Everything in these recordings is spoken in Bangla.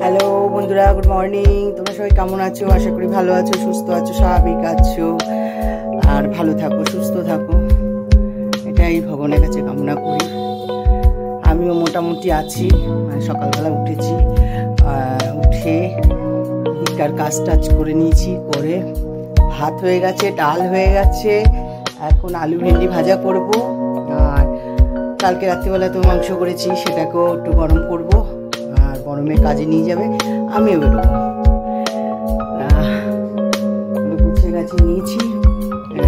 হ্যালো বন্ধুরা, গুড মর্নিং। তোমরা সবাই কেমন আছো? আশা করি ভালো আছো, সুস্থ আছো, স্বাভাবিক আছো, আর ভালো থাকো, সুস্থ থাকো, এটাই ভগবানের কাছে কামনা করি। আমিও মোটামুটি আছি। সকালবেলা উঠেছি, উঠে দিকটার কাজ টাজ করে নিয়েছি, করে ভাত হয়ে গেছে, ডাল হয়ে গেছে, এখন আলু ভেন্ডি ভাজা করব। আর কালকে রাত্রিবেলা তো মাংস করেছি, সেটাকেও একটু গরম করব, আর গরমে কাজে নিয়ে যাবে, আমিও বেরোবো। গুছিয়ে গাছে নিয়েছি,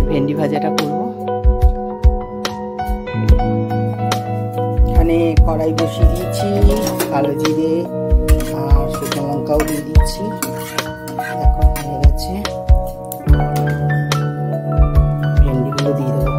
ভেন্ডি ভাজাটা করব। এখানে কড়াই বসিয়ে দিয়েছি, কালো জিরে আর শুকনো লঙ্কাও দিয়ে দিচ্ছি। এখন হয়ে গেছে, ভেন্ডিগুলো দিয়ে দেবো।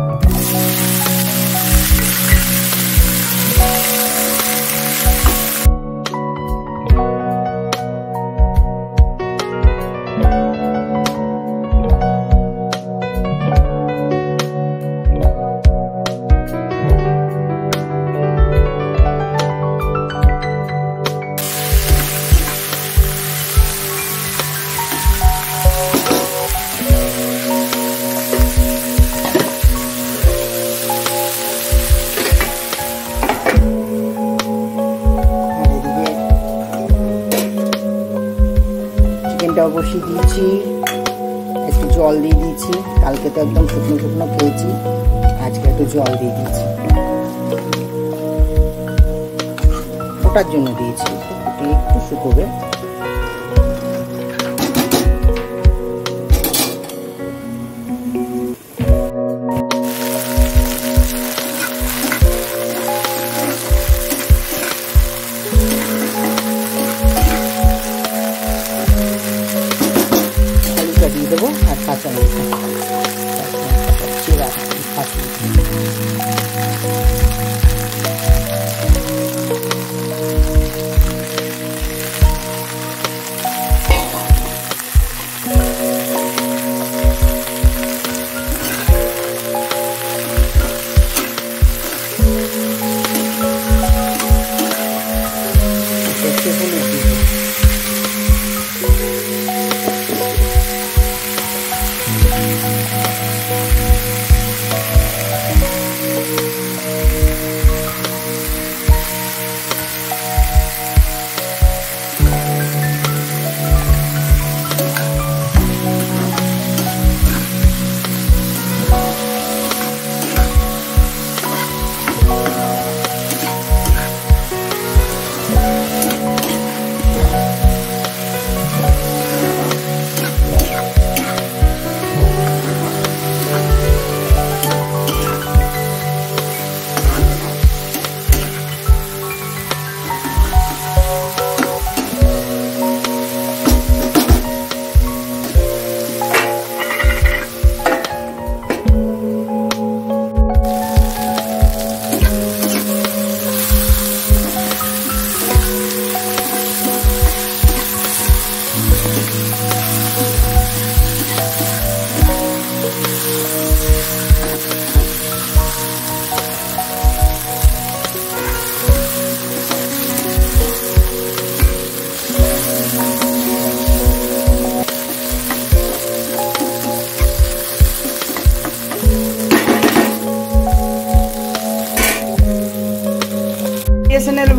বসিয়ে দিয়েছি, একটু জল দিয়ে দিয়েছি। কালকে তো একদম শুকনো শুকনো খেয়েছি, আজকে একটু জল দিয়ে দিয়েছি, ওটার জন্য দিয়েছি, একটু শুকোবে। দিয়ে দেবো আর কাঁচা লঙ্কা চিরা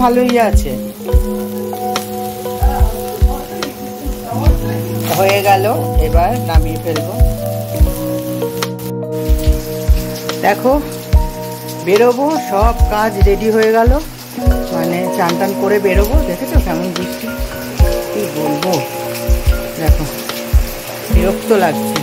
ভালোই আছে। হয়ে গেল, এবার নামিয়ে ফেলবো। দেখো বেরোবো, সব কাজ রেডি হয়ে গেল, মানে চান টান করে বেরোবো। দেখেছো কেমন বৃষ্টি, কি বলবো, দেখো বিরক্ত লাগছে।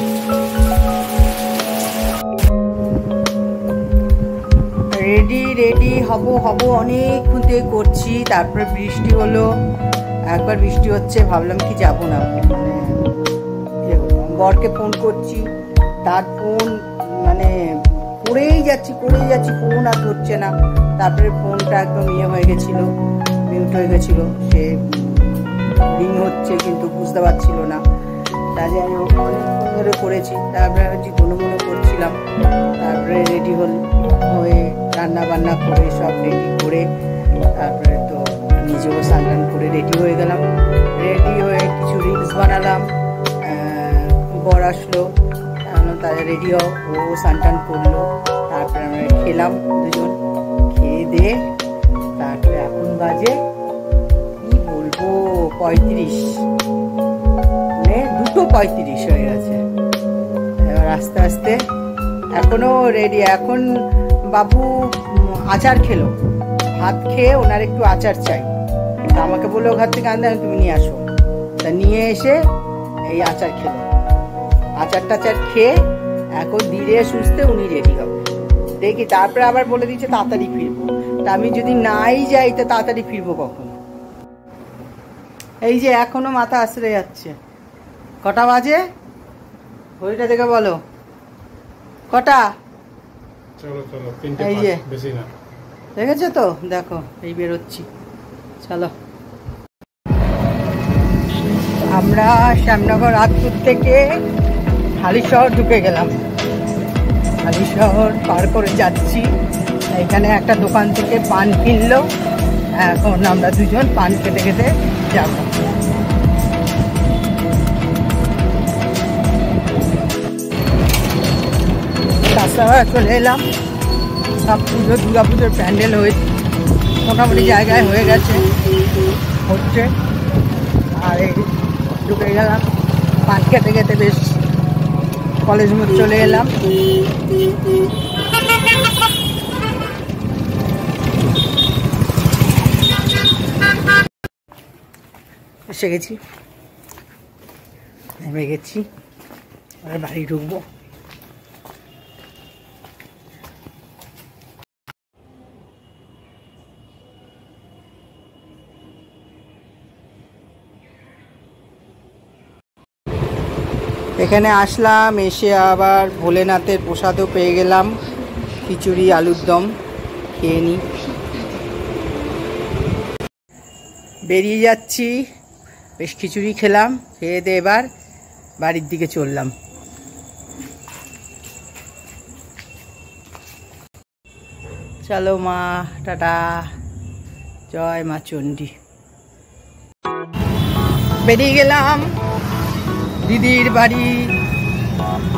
রেডি হব অনেকক্ষণ থেকে করছি, তারপরে বৃষ্টি হলো। একবার বৃষ্টি হচ্ছে, ভাবলাম কি যাব না, মানে বরকে ফোন করছি, তার ফোন মানে করেই যাচ্ছি, ফোন আর ধরছে না। তারপরে ফোনটা একদম হয়ে গেছিল, মিউট হয়ে গেছিল, সে রিং হচ্ছে কিন্তু বুঝতে পারছিল না। তাহলে আমি অনেকক্ষণ ধরে করেছি, তারপরে কোনো মনে করছিলাম। তারপরে রেডি হয়ে রান্না বান্না করে সব রেডি করে রেডি হও, ও স্নান টান করলো, তারপরে আমরা খেলাম দুজন, খেয়ে দিয়ে তারপরে এখন বাজে কি বলবো 35, মানে 2:35 হয়ে গেছে। এবার আস্তে আস্তে এখনো রেডি। এখন বাবু আচার খেলো, ভাত খেয়ে ওনার একটু আচার চাই, তা আমাকে বললো ঘর থেকে আনতে, তুমি নিয়ে আসো। তা নিয়ে এসে এই আচার খেলো, আচার টাচার খেয়ে এখন ধীরে সুস্থে উনি রেডি হবে। দেখি তারপরে আবার বলে দিচ্ছে তাড়াতাড়ি ফিরবো, তা আমি যদি নাই যাই তো তাড়াতাড়ি ফিরবো কখন? এই যে এখনো মাথা আছড়ে যাচ্ছে। কটা বাজে ঘড়িটা দেখে বলো কটা? এই যে দেখেছো তো, দেখো এই বেরোচ্ছি, চলো। আমরা শ্যামনগর রাজপুর থেকে হালিশহর ঢুকে গেলাম, হালিশহর পার করে যাচ্ছি। এখানে একটা দোকান থেকে পান কিনলো, এখন আমরা দুজন পান খেতে খেতে যাব। রাস্তায় চলে এলাম, সব পুজো দুর্গা পুজোর প্যান্ডেল হয়ে মোটামুটি জায়গায় হয়ে গেছে, হচ্ছে। আর এই ঢুকে গেলাম পান খেতে খেতে, বেশ কলেজ মোড় চলে এলাম। এসে গেছি, নেমে গেছি, আর বাড়ি ঢুকবো। এখানে আসলাম, এসে আবার ভোলেনাথের প্রসাদও পেয়ে গেলাম, খিচুড়ি আলুর দম, খেয়ে নিই। বেরিয়ে যাচ্ছি, বেশ খিচুড়ি খেলাম, খেয়ে দিয়ে এবার বাড়ির দিকে চললাম। চলো মা, টাটা, জয় মা চণ্ডী। বেরিয়ে গেলাম, দিদির বাড়ি,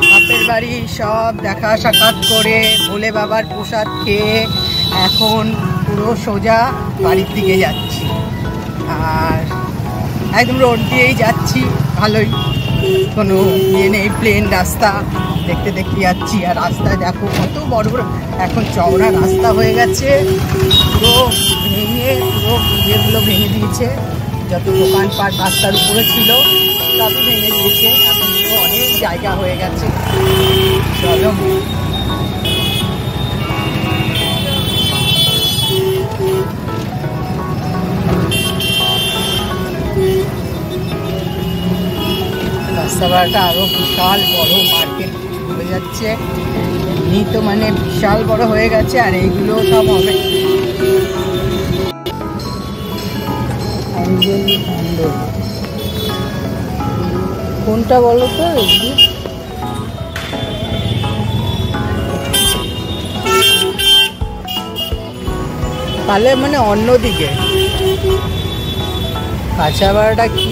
বাপের বাড়ি সব দেখা সাক্ষাৎ করে ভোলে বাবার প্রসাদ খেয়ে এখন পুরো সোজা বাড়ির দিকে যাচ্ছি। আর একদম রোড দিয়েই যাচ্ছি, ভালোই, কোনো ইয়ে নেই, প্লেন রাস্তা, দেখতে দেখতে যাচ্ছি। আর রাস্তায় দেখো কত বড় বড় এখন চওড়া রাস্তা হয়ে গেছে, পুরো ভেঙে, পুরো ইয়েগুলো ভেঙে দিয়েছে, যত দোকানপাট রাস্তার উপরে ছিল সবই ভেঙে দিয়েছে, এখন অনেক জায়গা হয়ে গেছে। চলো, রাস্তাটা আরো বিশাল বড় মার্কেট হয়ে যাচ্ছে, এমনি তো মানে বিশাল বড় হয়ে গেছে, আর এইগুলো সব হবে। কোনটা বলো তো? তাহলে মানে অন্যদিকে কাঁচাপাড়াটা কি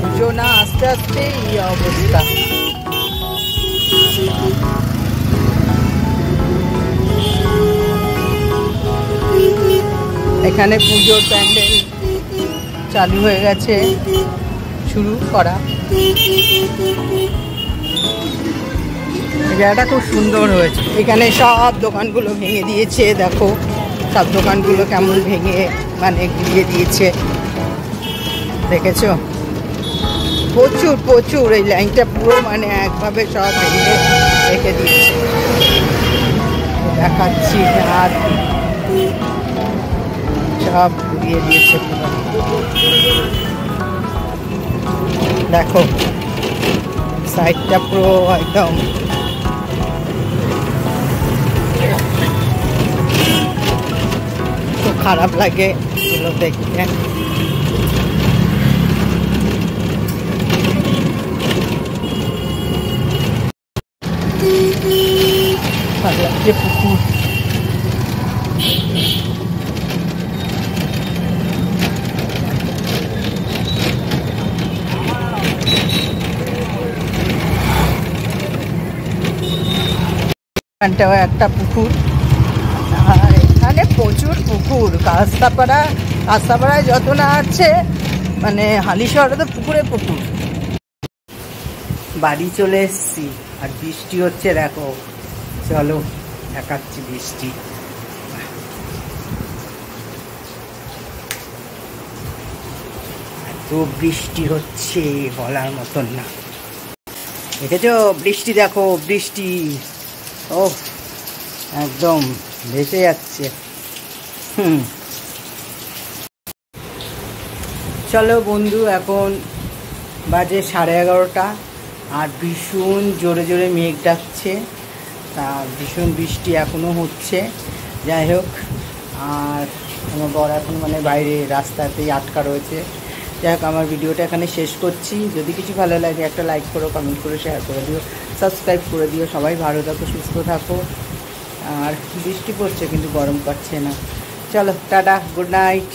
পুজো না আস্তে আস্তে এই অবস্থা। এখানে পুজোর প্যান্ডেল চালু হয়ে গেছে, শুরু করা। জায়গাটা খুব সুন্দর হয়েছে, এখানে সব দোকানগুলো ভেঙে দিয়েছে, দেখো সব দোকানগুলো কেমন ভেঙে মানে গিয়ে দিয়েছে, দেখেছো? প্রচুর প্রচুর, এই লাইনটা পুরো মানে একভাবে সব ভেঙে রেখে দিয়েছে, দেখাচ্ছি আর সব ঘুরিয়ে দিয়েছে পুরো। দেখো সাইডটা পুরো একদম খুব খারাপ লাগে এগুলো দেখতে। ভালো লাগছে পুকুর, এখানটাও একটা পুকুর, আর এখানে প্রচুর পুকুর। কাস্তাপাড়ায় যত না আছে, মানে হালিশহরে তো পুকুরে পুকুর। বাড়ি চলে এসছি আর বৃষ্টি হচ্ছে, দেখো। চলো দেখাচ্ছি বৃষ্টি। এত বৃষ্টি হচ্ছে বলার মতন না। দেখেছো বৃষ্টি, দেখো বৃষ্টি, ও একদম ভেসে যাচ্ছে। চলো বন্ধু, এখন বাজে 11:30 আর ভীষণ জোরে জোরে মেঘ ডাকছে, তা ভীষণ বৃষ্টি এখনও হচ্ছে। যাই হোক, আর আমার বর এখন মানে বাইরে রাস্তাতেই আটকা রয়েছে। যাই হোক, আমার ভিডিওটা এখানে শেষ করছি। যদি কিছু ভালো লাগে একটা লাইক করো, কমেন্ট করো, শেয়ার করে দিও, সাবস্ক্রাইব করে দিও। সবাই ভালো থাকো, সুস্থ থাকো। আর বৃষ্টি পড়ছে কিন্তু গরম পাচ্ছে না। চলো টাটা, গুড নাইট।